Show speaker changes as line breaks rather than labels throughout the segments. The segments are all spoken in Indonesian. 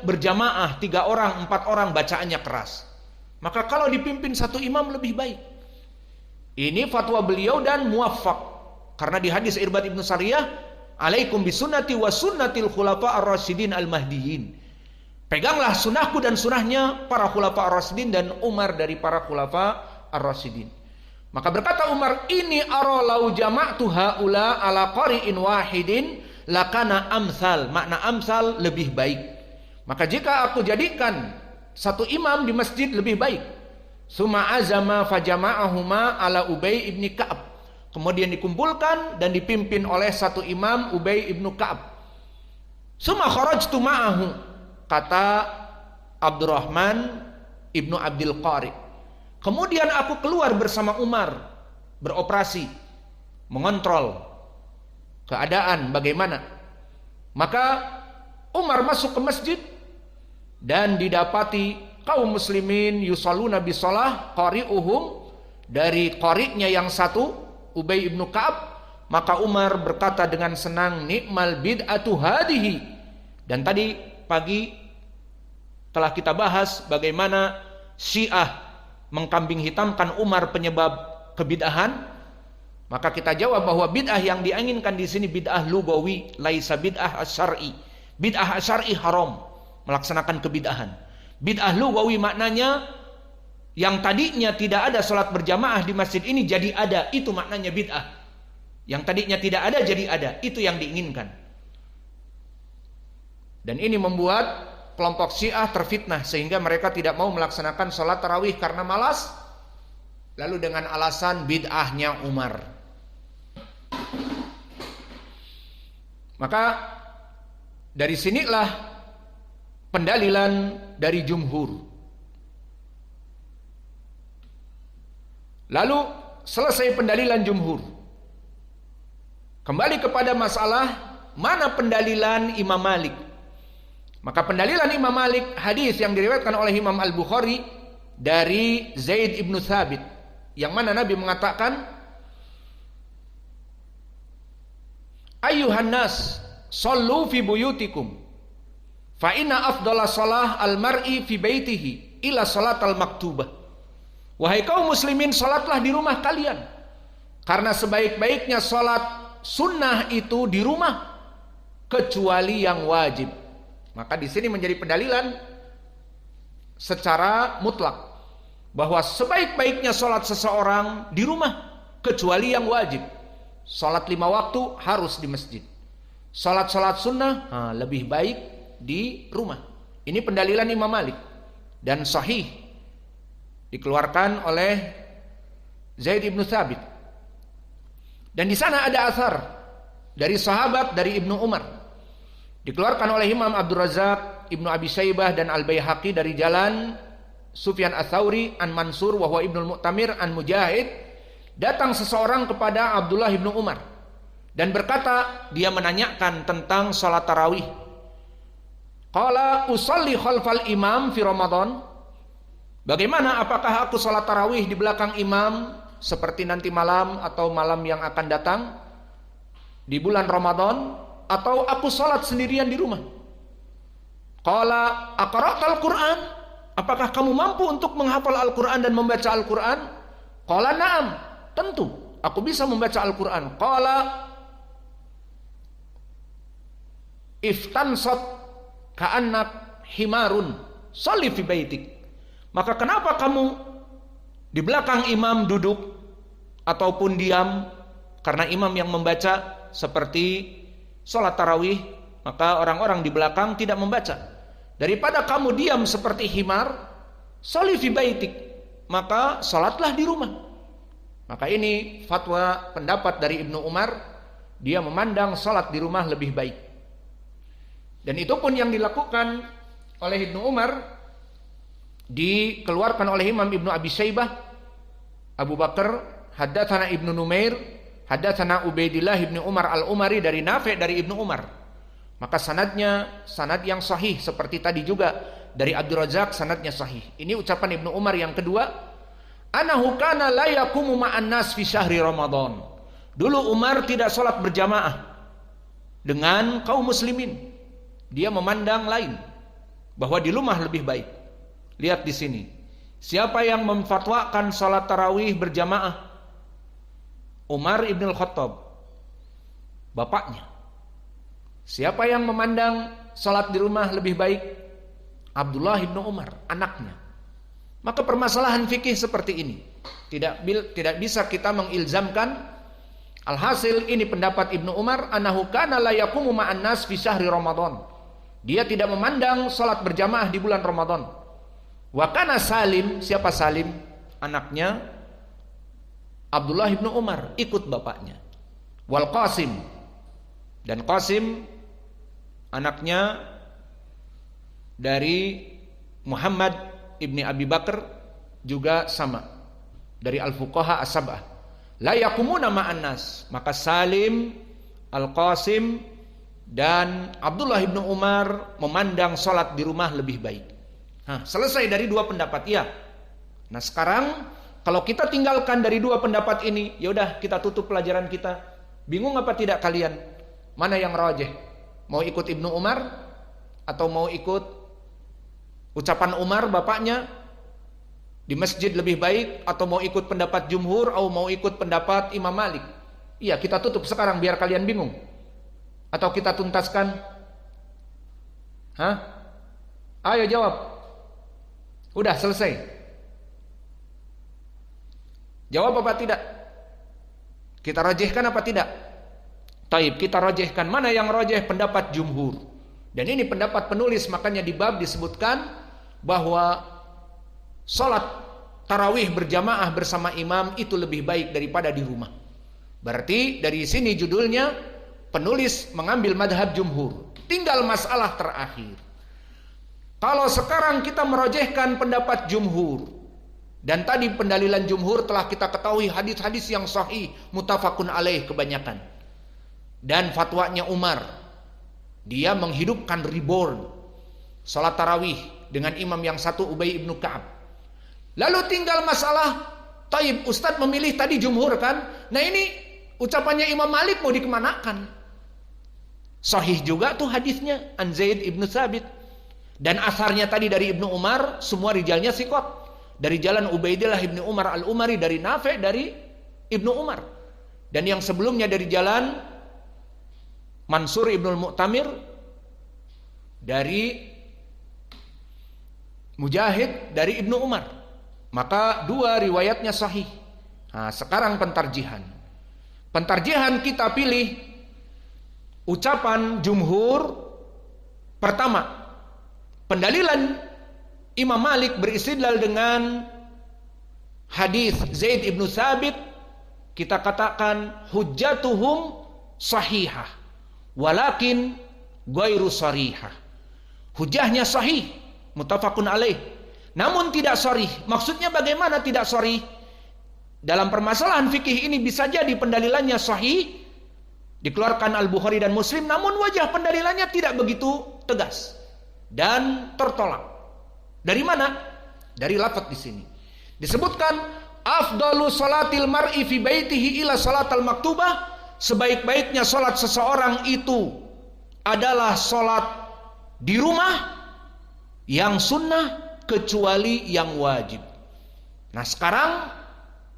berjamaah 3 orang, 4 orang bacaannya keras. Maka kalau dipimpin satu imam lebih baik. Ini fatwa beliau dan muwaffaq. Karena di hadis Irbad Ibnu Sariyah, alaikum bisunnati wa sunnatil khulafa ar-rasyidin al-mahdiyyin. Peganglah sunnahku dan sunnahnya para khulafa ar-rasyidin dan Umar dari para khulafa ar-rasyidin. Maka berkata Umar, ini ara lau jama'tu haula ala qari'in wahidin lakana amsal. Makna amsal lebih baik. Maka jika aku jadikan satu imam di masjid lebih baik. Summa azama fajama'ahuma ala Ubay ibn Ka'ab. Kemudian dikumpulkan dan dipimpin oleh satu imam, Ubay ibn Ka'ab. Summa kharajtu ma'ahu, kata Abdurrahman ibnu Abdul Qari. Kemudian aku keluar bersama Umar, beroperasi, mengontrol keadaan bagaimana. Maka Umar masuk ke masjid dan didapati kaum muslimin yusalluna bisalah qari'uhum, dari qari'nya yang satu Ubay ibnu Ka'ab. Maka Umar berkata dengan senang, ni'mal bid'atu hadihi. Dan tadi pagi telah kita bahas bagaimana Syiah mengkambing hitamkan Umar penyebab kebid'ahan. Maka kita jawab bahwa bid'ah yang diinginkan di sini bid'ah lugawi, laisa bid'ah asy'ari. Bid'ah asy'ari haram, melaksanakan kebid'ahan. Bid'ah lugawi maknanya yang tadinya tidak ada salat berjamaah di masjid ini jadi ada, itu maknanya bid'ah. Yang tadinya tidak ada jadi ada, itu yang diinginkan. Dan ini membuat kelompok Syiah terfitnah sehingga mereka tidak mau melaksanakan salat tarawih karena malas, lalu dengan alasan bid'ahnya Umar. Maka dari sinilah pendalilan dari jumhur. Lalu selesai pendalilan jumhur, kembali kepada masalah mana pendalilan Imam Malik. Maka pendalilan Imam Malik, hadis yang diriwayatkan oleh Imam Al-Bukhari dari Zaid ibnu Thabit, yang mana Nabi mengatakan, ayyuhan nas sallu fi buyutikum fa inna afdhala shalah al-mar'i fi baitihi ila salatal maktubah. Wahai kaum muslimin, salatlah di rumah kalian, karena sebaik-baiknya salat sunnah itu di rumah kecuali yang wajib. Maka di sini menjadi pendalilan secara mutlak bahwa sebaik-baiknya salat seseorang di rumah kecuali yang wajib. Salat 5 waktu harus di masjid. Salat-salat sunnah lebih baik di rumah. Ini pendalilan Imam Malik dan sahih, dikeluarkan oleh Zaid ibnu Thabit. Dan di sana ada asar dari sahabat, dari Ibnu Umar, dikeluarkan oleh Imam Abdul Razak, Ibnu Abi Syaibah dan Al-Baihaqi dari jalan Sufyan Ats-Tsauri an Mansur wa huwa Ibnul Mu'tamir an Mujahid. Datang seseorang kepada Abdullah ibnu Umar dan berkata, dia menanyakan tentang salat tarawih. Qala usalli khalfal imam fi Ramadan. Bagaimana, apakah aku salat tarawih di belakang imam seperti nanti malam atau malam yang akan datang di bulan Ramadan, atau aku salat sendirian di rumah? Qala aqra'tal Qur'an? Apakah kamu mampu untuk menghafal Al-Qur'an dan membaca Al-Qur'an? Qala na'am, tentu aku bisa membaca Al-Qur'an. Qala iftansat ka'annak himarun shalli fi baitik. Maka kenapa kamu di belakang imam duduk ataupun diam? Karena imam yang membaca seperti salat tarawih, maka orang-orang di belakang tidak membaca. Daripada kamu diam seperti himar, sholli fi baitik, maka salatlah di rumah. Maka ini fatwa pendapat dari Ibnu Umar, dia memandang salat di rumah lebih baik. Dan itu pun yang dilakukan oleh Ibnu Umar, dikeluarkan oleh Imam Ibnu Abi Syaibah, Abu Bakar, haddatsana Ibnu Numair, haddatsana Ubaidillah ibnu Umar al-Umari dari Nafi' dari Ibnu Umar. Maka sanadnya sanad yang sahih, seperti tadi juga dari Abdul Razak sanadnya sahih. Ini ucapan Ibnu Umar yang kedua, anahu kana la yaqumu ma'an nas fi syahri Ramadan. Dulu Umar tidak salat berjamaah dengan kaum muslimin. Dia memandang lain. bahwa di rumah lebih baik. Lihat di sini. Siapa yang memfatwakan salat tarawih berjamaah? Umar ibn al-Khattab, bapaknya. Siapa yang memandang salat di rumah lebih baik? Abdullah ibn Umar, anaknya. Maka permasalahan fikih seperti ini tidak bisa kita mengilzamkan. Alhasil ini pendapat Ibnu Umar, annahu kana la yaqumu ma'an nas fi syahri Ramadan. Dia tidak memandang salat berjamaah di bulan Ramadan. Wa kana Salim, siapa Salim? Anaknya Abdullah ibnu Umar, ikut bapaknya. Wal Qasim, dan Qasim anaknya dari Muhammad ibni Abi Bakar, juga sama dari al-fuqaha as-sab'ah. La yaqumuna ma'an nas. Maka Salim, Al-Qasim dan Abdullah ibnu Umar memandang salat di rumah lebih baik. Selesai dari dua pendapat ya. Nah sekarang kalau kita tinggalkan dari dua pendapat ini, ya udah kita tutup pelajaran kita. Bingung apa tidak kalian? Mana yang rajih? Mau ikut Ibnu Umar atau mau ikut ucapan Umar bapaknya di masjid lebih baik, atau mau ikut pendapat jumhur atau mau ikut pendapat Imam Malik? Iya, kita tutup sekarang biar kalian bingung. Atau kita tuntaskan? Ayo jawab. Udah selesai. Jawab apa tidak? Kita rajihkan apa tidak? Taib, kita rajihkan. Mana yang rajih? Pendapat jumhur. Dan ini pendapat penulis, makanya di bab disebutkan bahwa salat tarawih berjamaah bersama imam itu lebih baik daripada di rumah. Berarti dari sini judulnya penulis mengambil madhab jumhur. Tinggal masalah terakhir. Kalau sekarang kita merojehkan pendapat jumhur, dan tadi pendalilan jumhur telah kita ketahui hadis-hadis yang sahih, muttafaqun alaih kebanyakan. Dan fatwanya Umar, dia menghidupkan reborn salat tarawih dengan imam yang satu, Ubay ibnu Ka'ab. Lalu tinggal masalah, taib, Ustadz memilih tadi jumhur kan? Nah ini ucapannya Imam Malik mau dikemanakan? Sahih juga tuh hadisnya an Zaid ibnu Thabit. Dan asarnya tadi dari Ibnu Umar, semua rijalnya siqat. Dari jalan Ubaidillah ibnu Umar al-Umari, dari Nafi' dari Ibnu Umar. Dan yang sebelumnya dari jalan Mansur ibnu Mu'tamir dari Mujahid dari Ibnu Umar. Maka dua riwayatnya sahih. Nah, sekarang pentarjihan. Pentarjihan kita pilih ucapan jumhur. Pertama, pendalilan Imam Malik beristidlal dengan hadis Zaid ibnu Thabit, kita katakan hujjatuhum sahihah walakin ghairu sarihah. Hujahnya sahih, muttafaqun alaih, namun tidak sharih. Maksudnya bagaimana tidak sharih? Dalam permasalahan fikih ini bisa jadi pendalilannya sahih, dikeluarkan Al-Bukhari dan Muslim, namun wajah pendalilannya tidak begitu tegas dan tertolak. Dari mana? Dari lafaz di sini. Disebutkan afdalu salatil mar'i fi baitihi ila salatal maktubah, sebaik-baiknya salat seseorang itu adalah salat di rumah yang sunnah kecuali yang wajib. Nah sekarang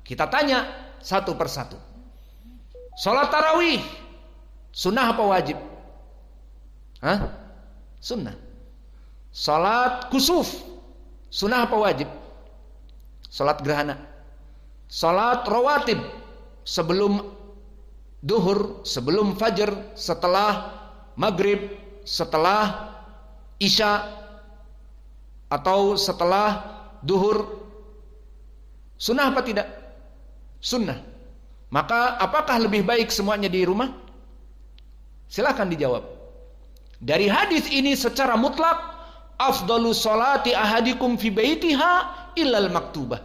kita tanya satu persatu. Salat tarawih sunnah apa wajib? Sunnah. Salat kusuf sunnah apa wajib? Salat gerhana. Salat rawatib sebelum duhur, sebelum fajar, setelah maghrib, setelah isya, atau setelah duhur, sunnah apa tidak? Sunnah. Maka apakah lebih baik semuanya di rumah? Silakan dijawab. Dari hadis ini secara mutlak, afdalu sholati ahadikum fi baitiha illal maktubah.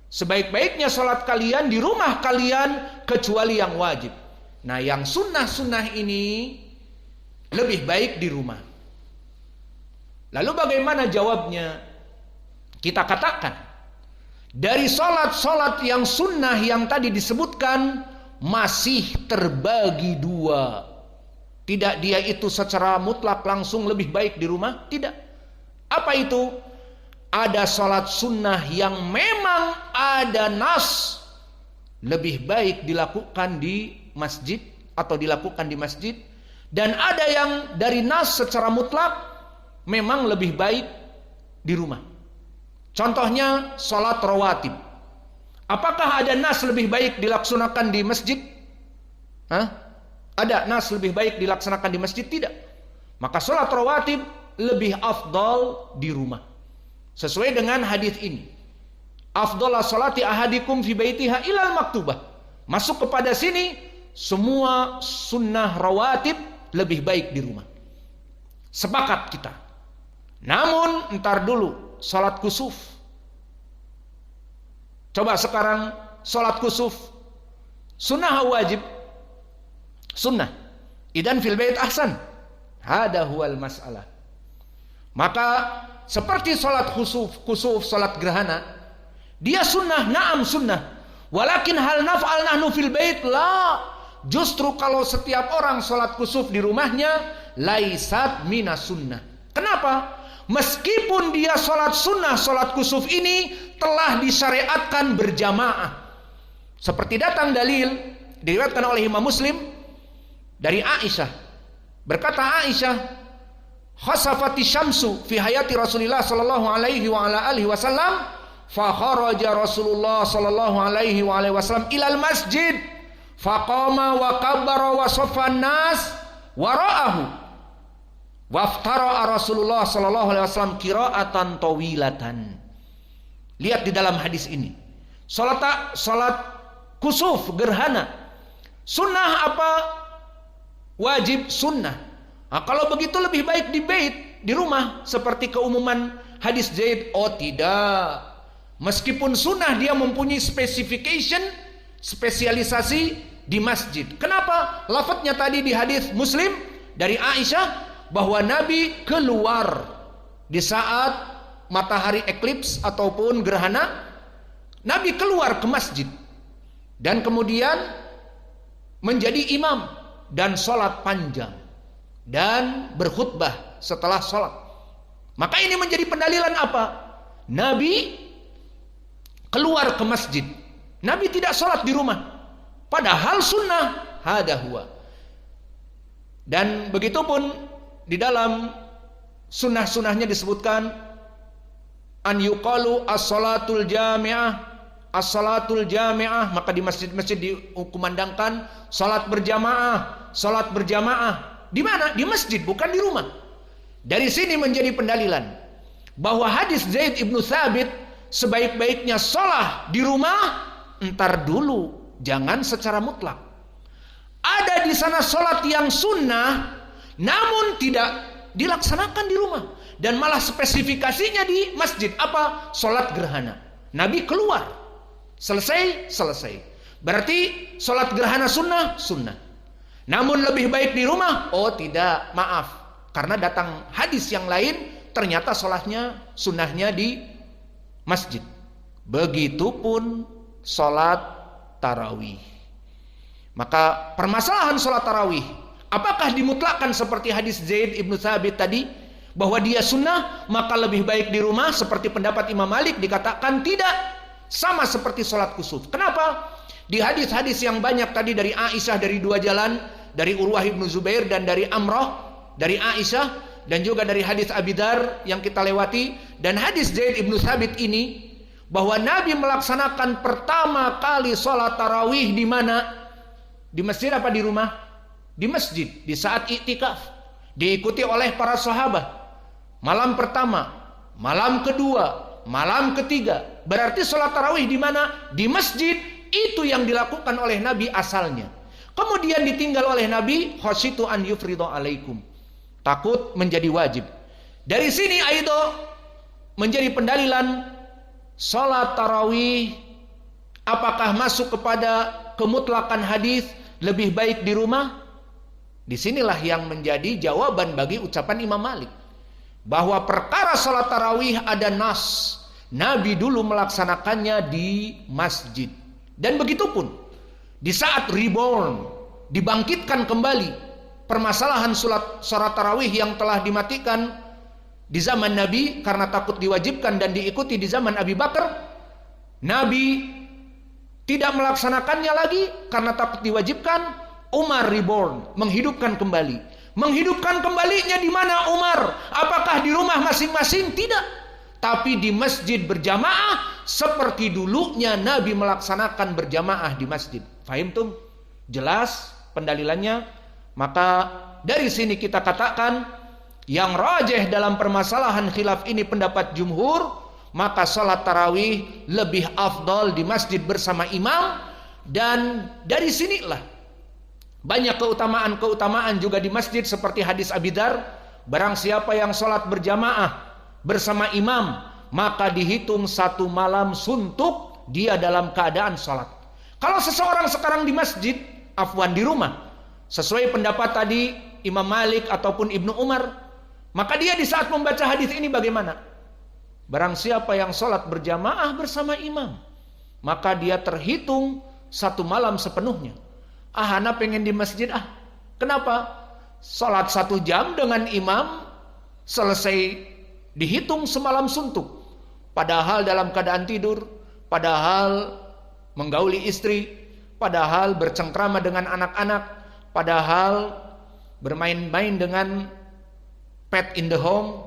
Sebaik-baiknya salat kalian di rumah kalian kecuali yang wajib. Nah, yang sunnah-sunnah ini lebih baik di rumah. Lalu bagaimana jawabnya? Kita katakan dari salat-salat yang sunnah yang tadi disebutkan masih terbagi dua. Tidak dia itu secara mutlak langsung lebih baik di rumah, tidak. Apa itu? Ada sholat sunnah yang memang ada nas lebih baik dilakukan di masjid atau dilakukan di masjid, dan ada yang dari nas secara mutlak memang lebih baik di rumah. Contohnya sholat rawatib. Apakah ada nas lebih baik dilaksanakan di masjid? Ada nas lebih baik dilaksanakan di masjid? Tidak. Maka sholat rawatib lebih afdal di rumah. Sesuai dengan hadis ini. Afdhalu sholati ahadikum fi baitiha ilal maktubah. Masuk kepada sini semua sunnah rawatib lebih baik di rumah. Sepakat kita. Namun entar dulu salat kusuf. Coba sekarang salat kusuf. Sunnah wajib? Sunnah. Idan fil bait ahsan. Hada huwal mas'alah. Maka seperti salat kusuf, salat gerhana, dia sunnah, na'am sunnah. Walakin hal naf'al nahnu fil bait? La. Justru kalau setiap orang salat kusuf di rumahnya, laisat minas sunnah. Kenapa? Meskipun dia salat sunnah, salat kusuf ini telah disyariatkan berjamaah. Seperti datang dalil diriwayatkan oleh Imam Muslim dari Aisyah. Berkata Aisyah, khasafati syamsu fi hayati Rasulillah sallallahu alaihi wa ala alihi wasallam, fa kharaja Rasulullah sallallahu alaihi wa alihi wasallam ilal masjid, fa qama wa kabbara wa saffan nas wara'ahu, wa aftara Rasulullah sallallahu alaihi wasallam qira'atan tawilatan. Lihat di dalam hadis ini. Salat kusuf gerhana. Sunnah apa? Wajib sunnah. Nah, kalau begitu lebih baik di bait, di rumah, seperti keumuman hadis Zaid. Oh tidak, meskipun sunnah dia mempunyai spesialisasi di masjid. Kenapa? Lafadznya tadi di hadis Muslim dari Aisyah bahwa Nabi keluar di saat matahari eklips ataupun gerhana. Nabi keluar ke masjid dan kemudian menjadi imam dan sholat panjang dan berkhutbah setelah sholat. Maka ini menjadi pendalilan apa? Nabi keluar ke masjid. Nabi tidak sholat di rumah. Padahal sunnah. Hada huwa. Dan begitu pun di dalam sunnah-sunnahnya disebutkan an yuqalu as-salatul jami'ah. As-salatul jami'ah. Maka di masjid-masjid dikumandangkan salat berjamaah. Salat berjamaah. Di mana? Di masjid, bukan di rumah. Dari sini menjadi pendalilan bahwa hadis Zaid ibnu Thabit, sebaik-baiknya sholat di rumah. Entar dulu, jangan secara mutlak. Ada di sana sholat yang sunnah, namun tidak dilaksanakan di rumah, dan malah spesifikasinya di masjid. Apa? Sholat gerhana. Nabi keluar, selesai. Berarti sholat gerhana sunnah. Namun lebih baik di rumah? Oh tidak, maaf. Karena datang hadis yang lain, ternyata sholatnya, sunnahnya di masjid. Begitupun sholat tarawih. Maka permasalahan sholat tarawih, apakah dimutlakkan seperti hadis Zaid ibnu Thabit tadi, bahwa dia sunnah, maka lebih baik di rumah? Seperti pendapat Imam Malik dikatakan tidak. Sama seperti sholat kusuf. Kenapa? Di hadis-hadis yang banyak tadi dari Aisyah dari dua jalan, dari Urwah ibnu Zubair dan dari Amrah dari Aisyah, dan juga dari hadis Abi Dzar yang kita lewati, dan hadis Zaid ibnu Thabit ini, bahwa Nabi melaksanakan pertama kali sholat tarawih di mana? Di masjid apa di rumah? Di masjid, di saat iktikaf, diikuti oleh para sahabat. Malam pertama, malam kedua, malam ketiga. Berarti sholat tarawih di mana? Di masjid. Itu yang dilakukan oleh Nabi asalnya. Kemudian ditinggal oleh Nabi, khasyitu an yufridu alaikum. Takut menjadi wajib. Dari sini aido menjadi pendalilan salat tarawih apakah masuk kepada kemutlakan hadis lebih baik di rumah? Disinilah yang menjadi jawaban bagi ucapan Imam Malik, bahwa perkara salat tarawih ada nas. Nabi dulu melaksanakannya di masjid. Dan begitu pun di saat reborn, dibangkitkan kembali permasalahan salat tarawih yang telah dimatikan di zaman Nabi karena takut diwajibkan dan diikuti di zaman Abu Bakar. Nabi tidak melaksanakannya lagi karena takut diwajibkan. Umar reborn, menghidupkan kembali. Menghidupkan kembalinya di mana Umar? Apakah di rumah masing-masing? Tidak. Tapi di masjid berjamaah seperti dulunya Nabi melaksanakan berjamaah di masjid. Fahim tuh? Jelas pendalilannya. Maka dari sini kita katakan yang rajih dalam permasalahan khilaf ini pendapat jumhur, maka salat tarawih lebih afdal di masjid bersama imam. Dan dari sinilah banyak keutamaan-keutamaan juga di masjid seperti hadis Abi Dzar, barang siapa yang salat berjamaah bersama imam, maka dihitung satu malam suntuk dia dalam keadaan salat. Kalau seseorang sekarang di masjid, afwan di rumah, sesuai pendapat tadi Imam Malik ataupun Ibnu Umar, maka dia di saat membaca hadis ini bagaimana? Barang siapa yang salat berjamaah bersama imam, maka dia terhitung satu malam sepenuhnya. Ana pengen di masjid Kenapa? Salat 1 jam dengan imam selesai dihitung semalam suntuk. Padahal dalam keadaan tidur, padahal menggauli istri, padahal bercengkrama dengan anak-anak, padahal bermain-main dengan pet in the home,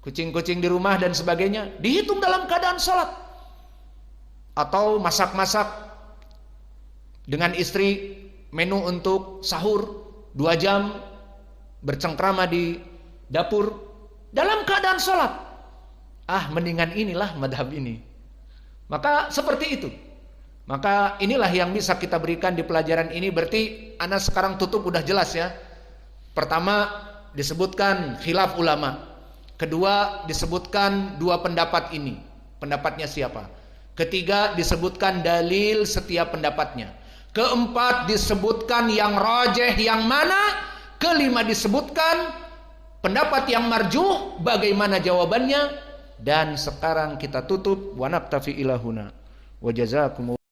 kucing-kucing di rumah dan sebagainya, dihitung dalam keadaan salat. Atau masak-masak dengan istri, menu untuk sahur 2 jam, bercengkrama di dapur dalam keadaan sholat. Mendingan inilah madhab ini. Maka seperti itu. Maka inilah yang bisa kita berikan di pelajaran ini. Berarti ana sekarang tutup udah jelas ya. Pertama disebutkan khilaf ulama. Kedua disebutkan 2 pendapat ini. Pendapatnya siapa? Ketiga disebutkan dalil setiap pendapatnya. Keempat disebutkan yang rajih yang mana. Kelima disebutkan pendapat yang marjuh, bagaimana jawabannya. Dan sekarang kita tutup. Wa naktafi ilahuna. Wa jazakumullah.